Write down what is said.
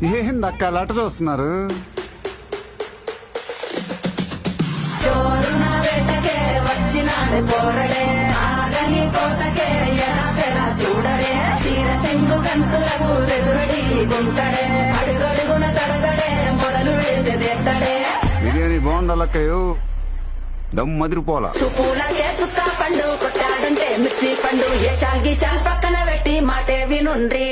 ఏందక్క లెట చూస్తున్నారు? చోరున వేటకే వచ్చినాడు కోరడే, ఆగని కోతకే ఎడపెడ చూడడే, చీర సెంగు కంతులకు బెదురడి గుంటడే, అడుగడుగున తడగడే మొదలు వెళ్తేదెత్తడే. బిర్యానీ బాగుండాలక్కయ్యో, దమ్ మదిరిపోలా. సుపూలకే చుక్క పండు కొట్టాడంటే మిర్చి పండు, ఏ చాల్గి చాల్ పక్కన పెట్టి మాటే వినుండ్రి.